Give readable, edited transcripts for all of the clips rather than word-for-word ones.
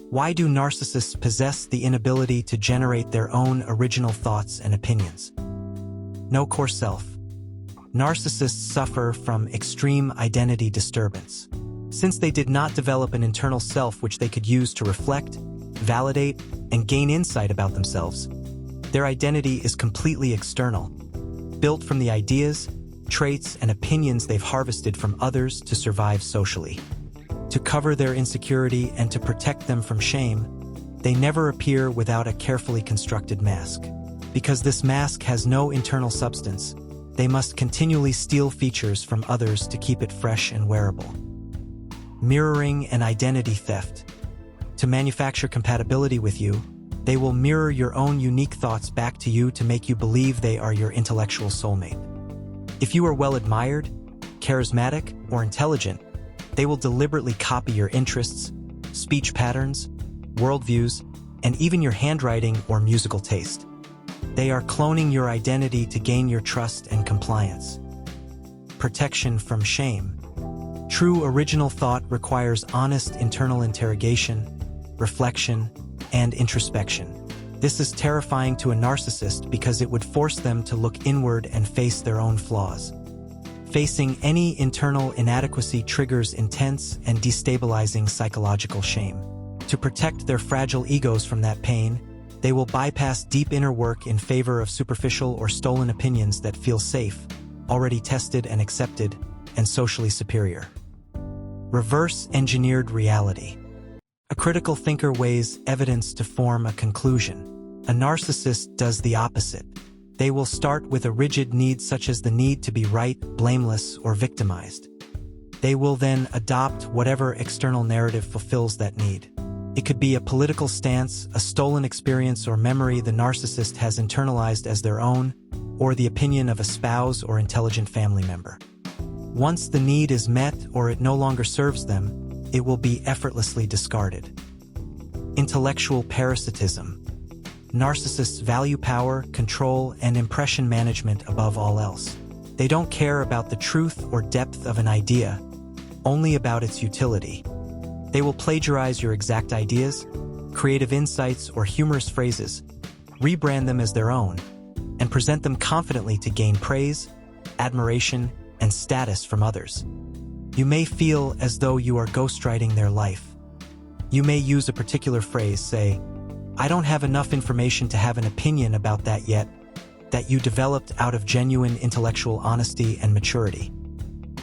Why do narcissists possess the inability to generate their own original thoughts and opinions? No core self. Narcissists suffer from extreme identity disturbance. Since they did not develop an internal self which they could use to reflect, validate, and gain insight about themselves, their identity is completely external, built from the ideas, traits, and opinions they've harvested from others to survive socially. To cover their insecurity and to protect them from shame, they never appear without a carefully constructed mask. Because this mask has no internal substance, they must continually steal features from others to keep it fresh and wearable. Mirroring and identity theft. To manufacture compatibility with you, they will mirror your own unique thoughts back to you to make you believe they are your intellectual soulmate. If you are well-admired, charismatic, or intelligent, they will deliberately copy your interests, speech patterns, worldviews, and even your handwriting or musical taste. They are cloning your identity to gain your trust and compliance. Protection from shame. True original thought requires honest internal interrogation, reflection, and introspection. This is terrifying to a narcissist because it would force them to look inward and face their own flaws. Facing any internal inadequacy triggers intense and destabilizing psychological shame. To protect their fragile egos from that pain, they will bypass deep inner work in favor of superficial or stolen opinions that feel safe, already tested and accepted, and socially superior. Reverse-engineered reality. A critical thinker weighs evidence to form a conclusion. A narcissist does the opposite. They will start with a rigid need such as the need to be right, blameless, or victimized. They will then adopt whatever external narrative fulfills that need. It could be a political stance, a stolen experience or memory the narcissist has internalized as their own, or the opinion of a spouse or intelligent family member. Once the need is met or it no longer serves them, it will be effortlessly discarded. Intellectual parasitism. Narcissists value power, control, and impression management above all else. They don't care about the truth or depth of an idea, only about its utility. They will plagiarize your exact ideas, creative insights, or humorous phrases, rebrand them as their own, and present them confidently to gain praise, admiration, and status from others. You may feel as though you are ghostwriting their life. You may use a particular phrase, say, "I don't have enough information to have an opinion about that yet," that you developed out of genuine intellectual honesty and maturity.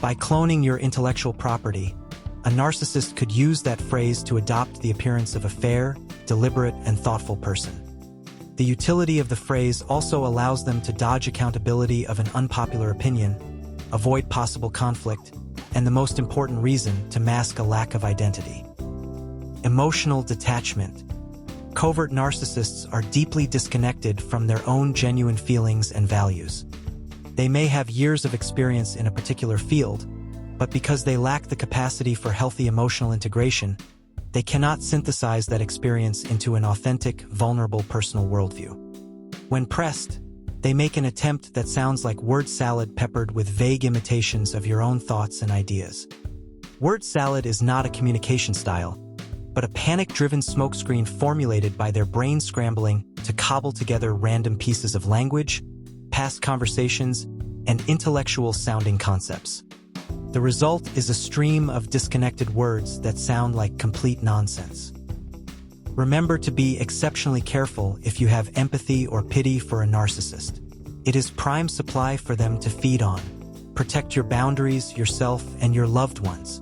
By cloning your intellectual property, a narcissist could use that phrase to adopt the appearance of a fair, deliberate, and thoughtful person. The utility of the phrase also allows them to dodge accountability of an unpopular opinion, avoid possible conflict, and the most important reason, to mask a lack of identity. Emotional detachment. Covert narcissists are deeply disconnected from their own genuine feelings and values. They may have years of experience in a particular field, but because they lack the capacity for healthy emotional integration, they cannot synthesize that experience into an authentic, vulnerable personal worldview. When pressed, they make an attempt that sounds like word salad peppered with vague imitations of your own thoughts and ideas. Word salad is not a communication style, but a panic-driven smokescreen formulated by their brain scrambling to cobble together random pieces of language, past conversations, and intellectual-sounding concepts. The result is a stream of disconnected words that sound like complete nonsense. Remember to be exceptionally careful if you have empathy or pity for a narcissist. It is prime supply for them to feed on. Protect your boundaries, yourself, and your loved ones.